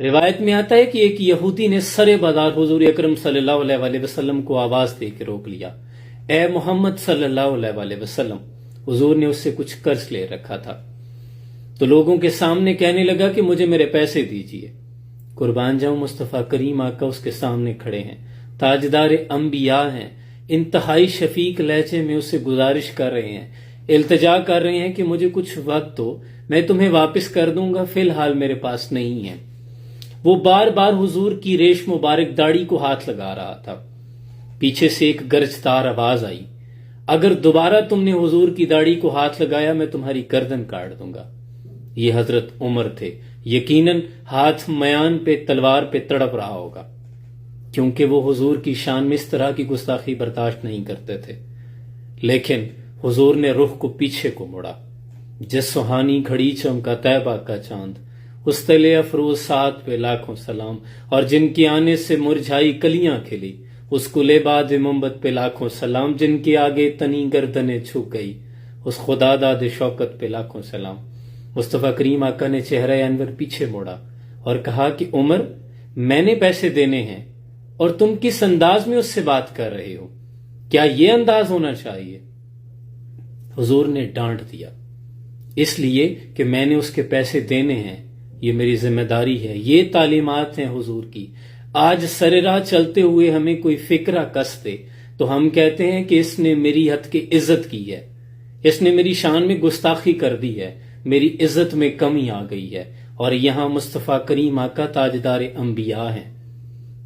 روایت میں آتا ہے کہ ایک یہودی نے سرے بازار حضور اکرم صلی اللہ علیہ وسلم کو آواز دے کے روک لیا، اے محمد صلی اللہ علیہ وسلم۔ حضور نے اس سے کچھ قرض لے رکھا تھا تو لوگوں کے سامنے کہنے لگا کہ مجھے میرے پیسے دیجئے۔ قربان جاؤں، مصطفیٰ کریم آقا اس کے سامنے کھڑے ہیں، تاجدار انبیاء ہیں، انتہائی شفیق لہجے میں اسے گزارش کر رہے ہیں، التجا کر رہے ہیں کہ مجھے کچھ وقت دو، میں تمہیں واپس کر دوں گا، فی الحال میرے پاس نہیں ہے۔ وہ بار بار حضور کی ریش مبارک داڑھی کو ہاتھ لگا رہا تھا۔ پیچھے سے ایک گرجدار آواز آئی، اگر دوبارہ تم نے حضور کی داڑھی کو ہاتھ لگایا میں تمہاری گردن کاٹ دوں گا۔ یہ حضرت عمر تھے، یقیناً ہاتھ میان پہ تلوار پہ تڑپ رہا ہوگا، کیونکہ وہ حضور کی شان میں اس طرح کی گستاخی برداشت نہیں کرتے تھے۔ لیکن حضور نے رخ کو پیچھے کو موڑا۔ جس سہانی گھڑی چمکا طیبہ کا چاند، اس تلے افروز سات پہ لاکھوں سلام، اور جن کے آنے سے مرجھائی کلیاں کھلی، اس کلے باد منبت پہ لاکھوں سلام، جن کے آگے تنی گردنیں جھک گئی، اس خدا داد شوکت پہ لاکھوں سلام۔ مصطفیٰ کریم آقا نے چہرہ انور پیچھے موڑا اور کہا کہ عمر، میں نے پیسے دینے ہیں اور تم کس انداز میں اس سے بات کر رہے ہو؟ کیا یہ انداز ہونا چاہیے؟ حضور نے ڈانٹ دیا، اس لیے کہ میں نے اس کے پیسے دینے ہیں، یہ میری ذمہ داری ہے، یہ تعلیمات ہیں حضور کی۔ آج سر راہ چلتے ہوئے ہمیں کوئی فکرہ کس دے تو ہم کہتے ہیں کہ اس نے میری حد کی عزت کی ہے، اس نے میری شان میں گستاخی کر دی ہے، میری عزت میں کمی آ گئی ہے، اور یہاں مصطفیٰ کریم آقا تاجدار انبیاء ہیں۔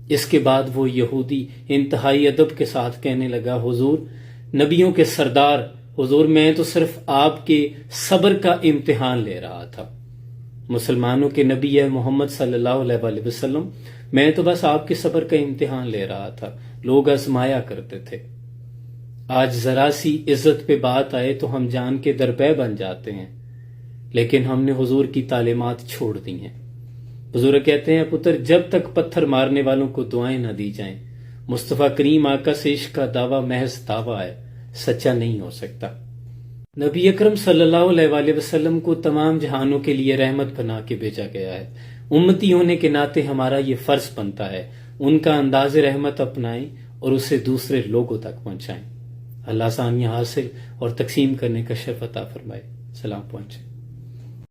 اس کے بعد وہ یہودی انتہائی ادب کے ساتھ کہنے لگا، حضور نبیوں کے سردار، حضور میں تو صرف آپ کے صبر کا امتحان لے رہا تھا۔ مسلمانوں کے نبی ہے محمد صلی اللہ علیہ وسلم، میں تو بس آپ کے صبر کا امتحان لے رہا تھا، لوگ آزمایا کرتے تھے۔ آج ذرا سی عزت پہ بات آئے تو ہم جان کے درپے بن جاتے ہیں، لیکن ہم نے حضور کی تعلیمات چھوڑ دی ہیں۔ حضور کہتے ہیں، پتر جب تک پتھر مارنے والوں کو دعائیں نہ دی جائیں، مصطفیٰ کریم آقا سے عشق کا دعویٰ محض دعویٰ ہے، سچا نہیں ہو سکتا۔ نبی اکرم صلی اللہ علیہ وسلم کو تمام جہانوں کے لیے رحمت بنا کے بھیجا گیا ہے۔ امتی ہونے کے ناطے ہمارا یہ فرض بنتا ہے ان کا انداز رحمت اپنائیں اور اسے دوسرے لوگوں تک پہنچائیں۔ اللہ آسانیاں حاصل اور تقسیم کرنے کا شرف عطا فرمائے۔ سلام پہنچے۔